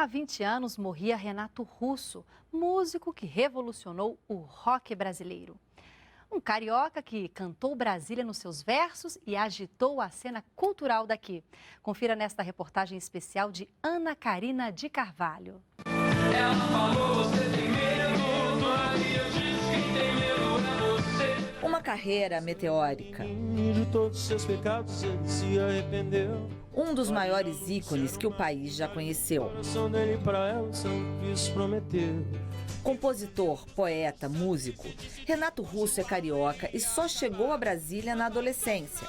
Há 20 anos morria Renato Russo, músico que revolucionou o rock brasileiro. Um carioca que cantou Brasília nos seus versos e agitou a cena cultural daqui. Confira nesta reportagem especial de Ana Carina de Carvalho. Ela falou, você tem medo, Maria diz que tem medo é você. Uma carreira meteórica. De todos os seus pecados ele se arrependeu. Um dos maiores ícones que o país já conheceu. O coração dele pra ela só quis prometer. Compositor, poeta, músico, Renato Russo é carioca e só chegou a Brasília na adolescência.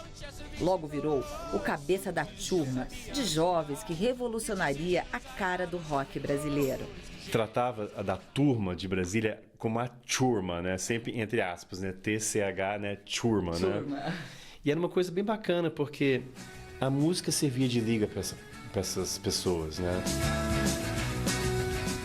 Logo virou o cabeça da turma de jovens que revolucionaria a cara do rock brasileiro. Tratava da turma de Brasília como a turma, né? Sempre entre aspas, né? TCH, né? Turma, né? E era uma coisa bem bacana, porque a música servia de liga para essas pessoas, né?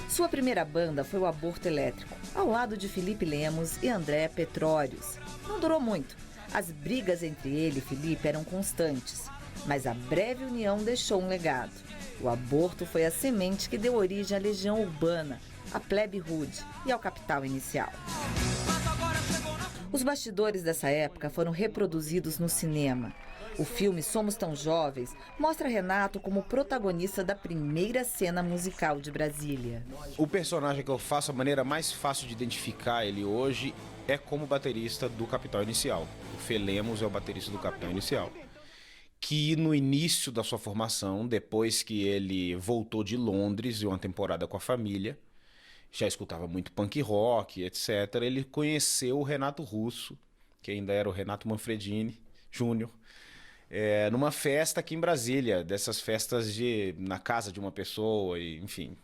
Sua primeira banda foi o Aborto Elétrico, ao lado de Felipe Lemos e André Petróleos. Não durou muito. As brigas entre ele e Felipe eram constantes, mas a breve união deixou um legado. O Aborto foi a semente que deu origem à Legião Urbana, à Plebe Rude e ao Capital Inicial. Os bastidores dessa época foram reproduzidos no cinema. O filme Somos Tão Jovens mostra Renato como protagonista da primeira cena musical de Brasília. O personagem que eu faço, a maneira mais fácil de identificar ele hoje é como baterista do Capital Inicial. O Fê Lemos é o baterista do Capital Inicial. Que no início da sua formação, depois que ele voltou de Londres e uma temporada com a família, já escutava muito punk rock, etc. Ele conheceu o Renato Russo, que ainda era o Renato Manfredini Júnior, numa festa aqui em Brasília, dessas festas na casa de uma pessoa, e, enfim,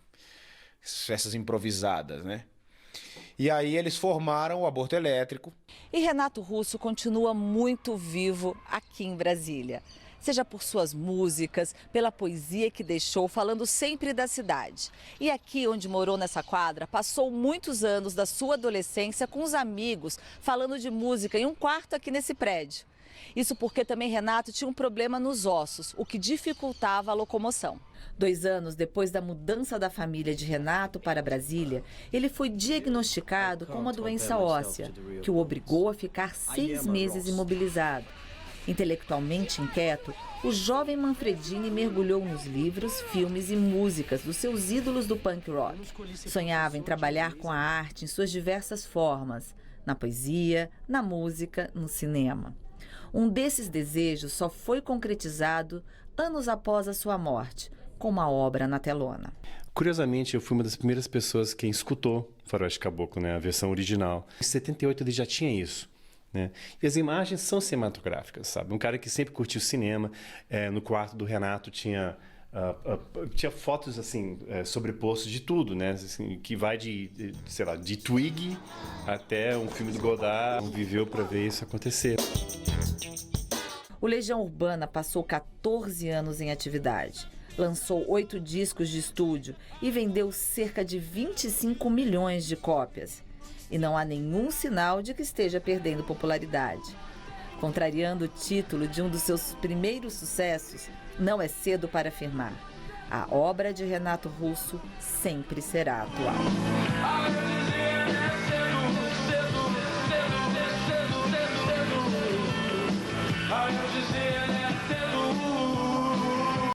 festas improvisadas, né? E aí eles formaram o Aborto Elétrico. E Renato Russo continua muito vivo aqui em Brasília. Seja por suas músicas, pela poesia que deixou, falando sempre da cidade. E aqui onde morou nessa quadra, passou muitos anos da sua adolescência com os amigos, falando de música em um quarto aqui nesse prédio. Isso porque também Renato tinha um problema nos ossos, o que dificultava a locomoção. 2 anos depois da mudança da família de Renato para Brasília, ele foi diagnosticado com uma doença óssea, que o obrigou a ficar 6 meses imobilizado. Intelectualmente inquieto, o jovem Manfredini mergulhou nos livros, filmes e músicas dos seus ídolos do punk rock. Sonhava em trabalhar com a arte em suas diversas formas, na poesia, na música, no cinema. Um desses desejos só foi concretizado anos após a sua morte, com uma obra na telona. Curiosamente, eu fui uma das primeiras pessoas que escutou Faroeste Caboclo, né, a versão original. Em 78 ele já tinha isso, né? E as imagens são cinematográficas, sabe? Um cara que sempre curtiu cinema. No quarto do Renato tinha fotos assim, sobrepostos de tudo, né? Assim, que vai sei lá, de Twig até um filme do Godard. Viveu para ver isso acontecer. O Legião Urbana passou 14 anos em atividade. Lançou 8 discos de estúdio e vendeu cerca de 25 milhões de cópias. E não há nenhum sinal de que esteja perdendo popularidade. Contrariando o título de um dos seus primeiros sucessos, não é cedo para afirmar: a obra de Renato Russo sempre será atual.